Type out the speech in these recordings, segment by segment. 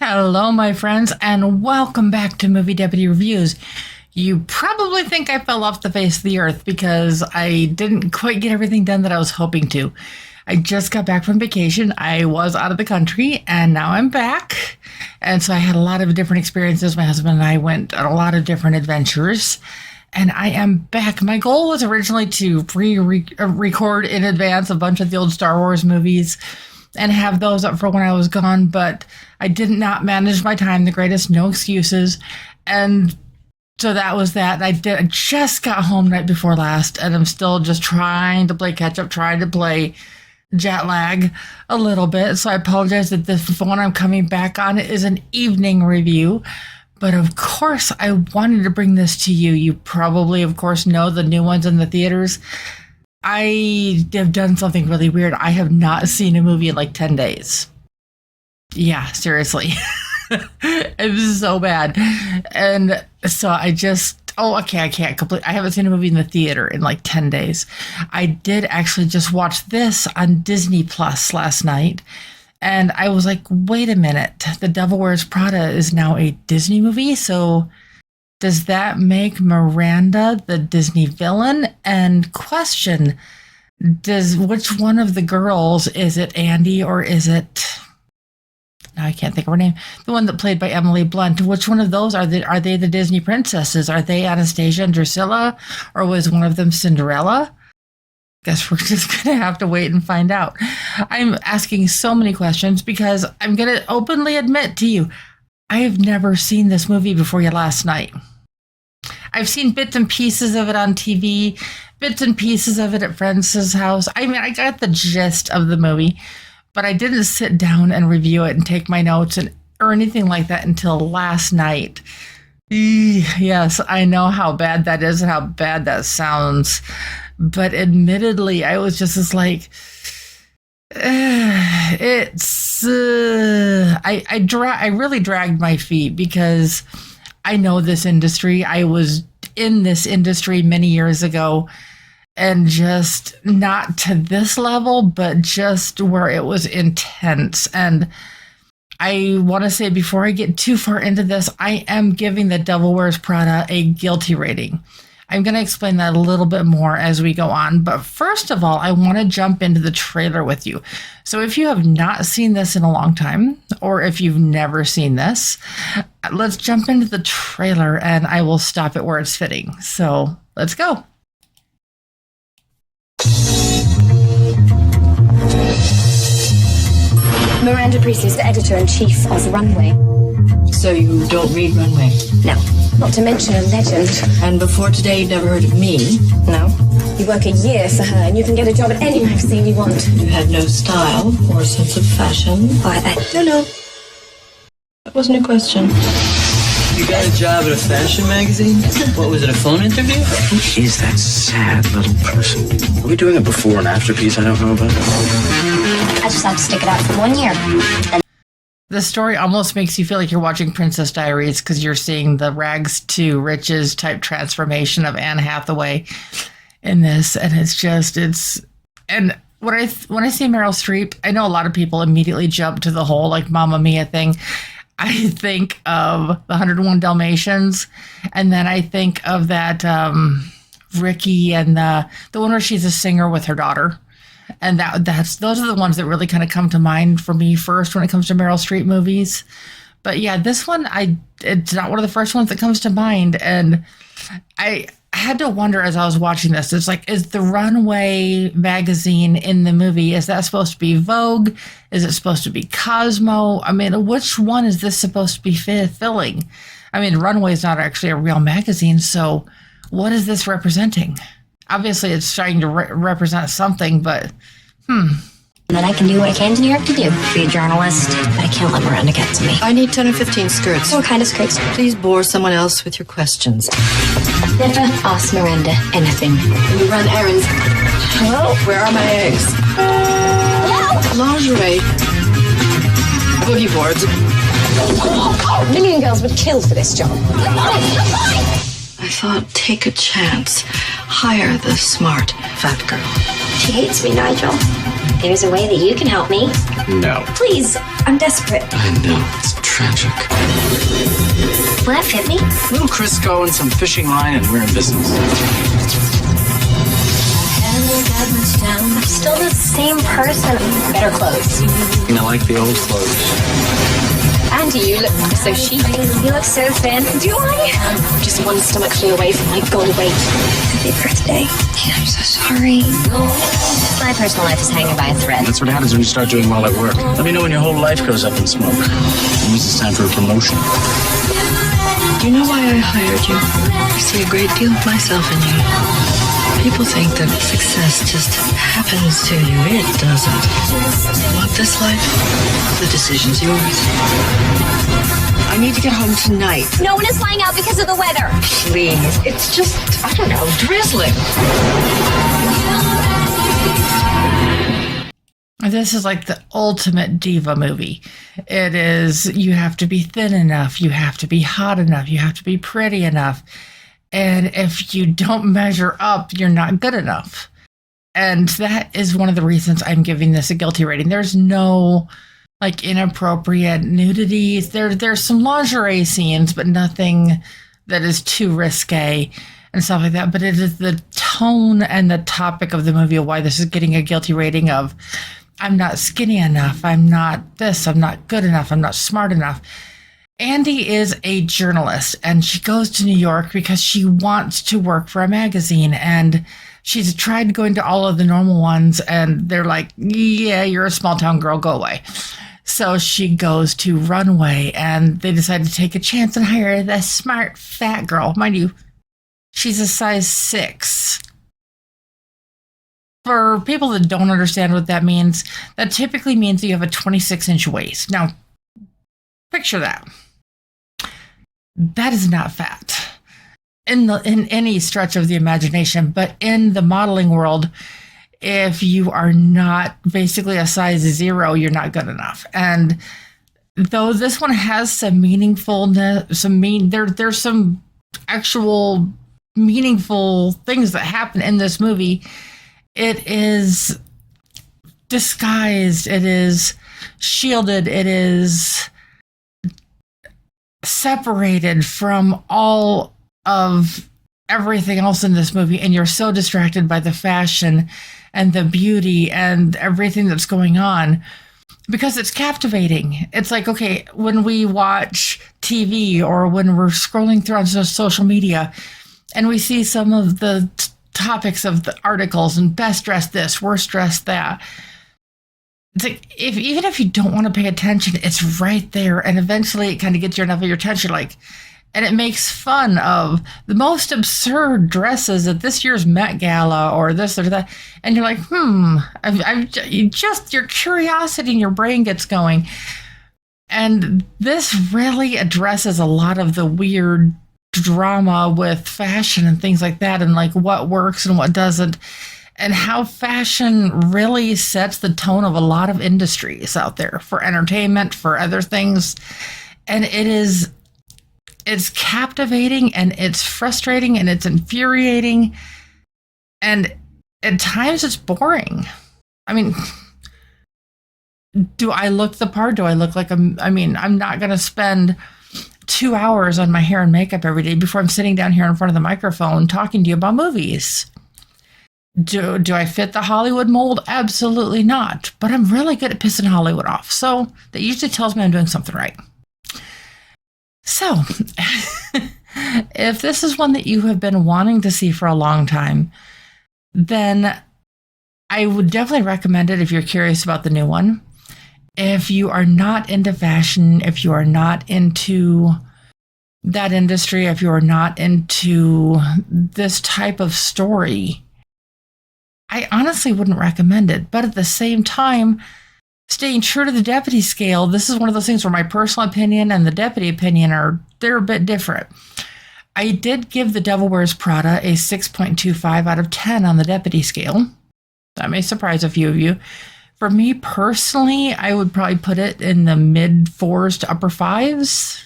Hello, my friends, and welcome back to Movie Deputy Reviews. You probably think I fell off the face of the earth because I didn't quite get everything done that I was hoping to. I just got back from vacation. I was out of the country, and now I'm back. And so I had a lot of different experiences. My husband and I went on a lot of different adventures, and I am back. My goal was originally to record in advance a bunch of the old Star Wars movies and have those up for when I was gone, but I did not manage my time the greatest, no excuses. And so that was that. I just got home night before last, and I'm still just trying to play catch up, trying to play jet lag a little bit. So I apologize that the one I'm coming back on is an evening review. But of course, I wanted to bring this to you. You probably, of course, know the new ones in the theaters. I have done something really weird. I have not seen a movie in like 10 days. Yeah, seriously. It was so bad. And so I haven't seen a movie in the theater in like 10 days. I did actually just watch this on Disney Plus last night. And I was like, wait a minute. The Devil Wears Prada is now a Disney movie. So does that make Miranda the Disney villain? And question, which one of the girls, is it Andy or is it, now I can't think of her name, the one that played by Emily Blunt, which one of those are they the Disney princesses? Are they Anastasia and Drusilla, or was one of them Cinderella? Guess we're just going to have to wait and find out. I'm asking so many questions because I'm going to openly admit to you, I have never seen this movie before last night. I've seen bits and pieces of it on TV, bits and pieces of it at friends' house. I mean, I got the gist of the movie, but I didn't sit down and review it and take my notes or anything like that until last night. Yes, I know how bad that is and how bad that sounds. But admittedly, I was just as like, I really dragged my feet because I know this industry. I was in this industry many years ago, and just not to this level, but just where it was intense. And I want to say, before I get too far into this, I am giving The Devil Wears Prada a guilty rating. I'm going to explain that a little bit more as we go on. But first of all, I want to jump into the trailer with you. So if you have not seen this in a long time, or if you've never seen this, let's jump into the trailer and I will stop it where it's fitting. So let's go. Miranda Priestley is the editor-in-chief of Runway. So you don't read Runway? No, not to mention a legend. And before today, you'd never heard of me? No. You work a year for her and you can get a job at any magazine you want. You have no style or sense of fashion? No. That wasn't a question. You got a job at a fashion magazine? What was it, a phone interview? Who is that sad little person? Are we doing a before and after piece I don't know about? I just have to stick it out for 1 year. The story almost makes you feel like you're watching Princess Diaries because you're seeing the rags to riches type transformation of Anne Hathaway in this. And and when I see Meryl Streep, I know a lot of people immediately jump to the whole like Mamma Mia thing. I think of the 101 Dalmatians, and then I think of that Ricky and the one where she's a singer with her daughter. And those are the ones that really kind of come to mind for me first when it comes to Meryl Streep movies. But yeah, this one, it's not one of the first ones that comes to mind. And I had to wonder as I was watching this, it's like, is the Runway magazine in the movie, is that supposed to be Vogue? Is it supposed to be Cosmo? I mean, which one is this supposed to be filling? I mean, Runway is not actually a real magazine, so what is this representing? Obviously, it's trying to represent something, but And then I can do what I came to New York to do. Be a journalist, but I can't let Miranda get to me. I need 10 or 15 skirts. What kind of skirts? Please bore someone else with your questions. Never ask Miranda anything. You run errands. Hello? Where are my eggs? Hello? Lingerie. Boogie boards. A million girls would kill for this job. I thought, take a chance. Hire the smart fat girl. She hates me, Nigel. There's a way that you can help me. No. Please, I'm desperate. I know. It's tragic. Will that fit me? A little Crisco and some fishing line, and we're in business. I'm still the same person. Better clothes. I like the old clothes. Andy, you look so chic. You look so thin. Do I? I'm just one stomach flew away from my goal weight. Happy birthday. I'm so sorry. My personal life is hanging by a thread. That's what happens when you start doing well at work. Let me know when your whole life goes up in smoke. It means it's time for a promotion. Do you know why I hired you? I see a great deal of myself in you. People think that success just happens to you. It doesn't. Want this life? The decision's yours. I need to get home tonight. No one is flying out because of the weather. Please. It's just, I don't know, drizzling. This is like the ultimate diva movie. It is, you have to be thin enough, you have to be hot enough, you have to be pretty enough. And if you don't measure up, you're not good enough. And that is one of the reasons I'm giving this a guilty rating. There's no like inappropriate nudity. There's some lingerie scenes, but nothing that is too risque and stuff like that. But it is the tone and the topic of the movie of why this is getting a guilty rating of I'm not skinny enough, I'm not this, I'm not good enough, I'm not smart enough. Andy is a journalist and she goes to New York because she wants to work for a magazine, and she's tried going to all of the normal ones and they're like, yeah, you're a small town girl, go away. So she goes to Runway and they decide to take a chance and hire the smart fat girl. Mind you, she's a size 6. For people that don't understand what that means, that typically means you have a 26-inch waist. Now, picture that. That is not fat in any stretch of the imagination, but in the modeling world, if you are not basically a size 0, you're not good enough. And though this one has some meaningfulness, there's some actual meaningful things that happen in this movie, it is disguised, it is shielded, it is separated from all of everything else in this movie, and you're so distracted by the fashion and the beauty and everything that's going on because it's captivating. It's like, okay, when we watch TV or when we're scrolling through on social media and we see some of the topics of the articles and best dressed this, worst dressed that, it's like, even if you don't want to pay attention, it's right there. And eventually it kind of gets enough of your attention. And it makes fun of the most absurd dresses at this year's Met Gala or this or that. And you're like, your curiosity in your brain gets going. And this really addresses a lot of the weird drama with fashion and things like that, and like what works and what doesn't, and how fashion really sets the tone of a lot of industries out there for entertainment, for other things. And it's captivating and it's frustrating and it's infuriating. And at times it's boring. I mean, do I look the part? Do I look like I'm not going to spend 2 hours on my hair and makeup every day before I'm sitting down here in front of the microphone talking to you about movies. Do I fit the Hollywood mold? Absolutely not. But I'm really good at pissing Hollywood off. So that usually tells me I'm doing something right. So if this is one that you have been wanting to see for a long time, then I would definitely recommend it if you're curious about the new one. If you are not into fashion, if you are not into that industry, if you are not into this type of story, I honestly wouldn't recommend it. But at the same time, staying true to the deputy scale, this is one of those things where my personal opinion and the deputy opinion they're a bit different. I did give The Devil Wears Prada a 6.25 out of 10 on the deputy scale. That may surprise a few of you. For me personally, I would probably put it in the mid 4s to upper 5s.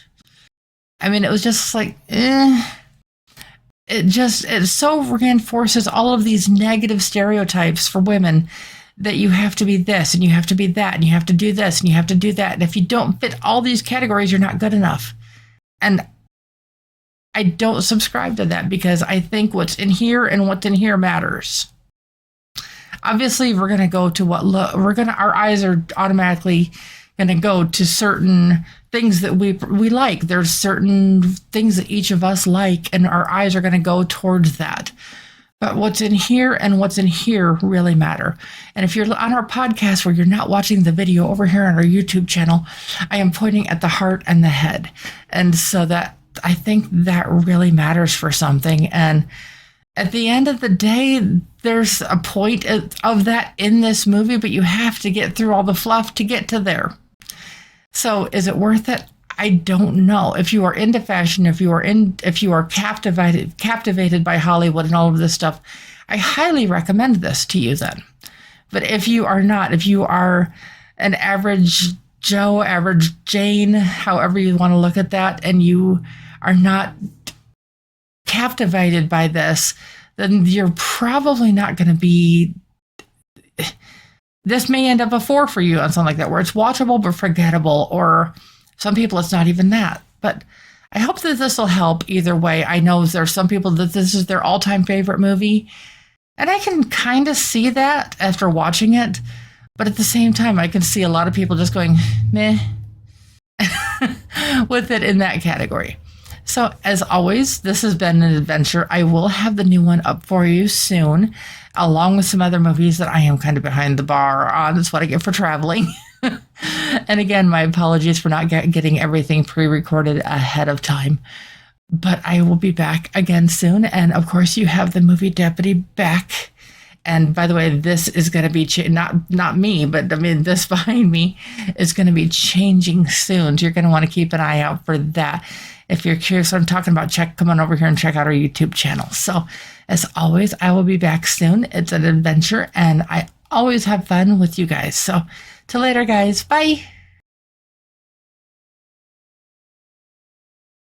I mean, it was just like, It so reinforces all of these negative stereotypes for women that you have to be this and you have to be that and you have to do this and you have to do that. And if you don't fit all these categories, you're not good enough. And I don't subscribe to that because I think what's in here and what's in here matters. Obviously, we're going to go to our eyes are automatically going to go to certain things that we like. There's certain things that each of us like, and our eyes are going to go towards that. But what's in here and what's in here really matter. And if you're on our podcast where you're not watching the video over here on our YouTube channel, I am pointing at the heart and the head. And so that I think that really matters for something. And at the end of the day, there's a point of that in this movie, but you have to get through all the fluff to get to there. So is it worth it? I don't know. If you are into fashion, if you are captivated by Hollywood and all of this stuff, I highly recommend this to you then. But if you are not, if you are an average Joe, average Jane, however you want to look at that, and you are not captivated by this, then you're probably not going to be. This may end up a 4 for you on something like that, where it's watchable but forgettable, or some people it's not even that. But I hope that this will help either way. I know there's some people that this is their all-time favorite movie, and I can kind of see that after watching it. But at the same time, I can see a lot of people just going, meh, with it in that category. So as always, this has been an adventure. I will have the new one up for you soon, along with some other movies that I am kind of behind the bar on. That's what I get for traveling. And again, my apologies for not getting everything pre-recorded ahead of time. But I will be back again soon. And of course, you have the movie Deputy back. And by the way, this is going to be not me, but I mean, this behind me is going to be changing soon. So you're going to want to keep an eye out for that. If you're curious what I'm talking about, come on over here and check out our YouTube channel. So as always, I will be back soon. It's an adventure and I always have fun with you guys. So till later, guys. Bye.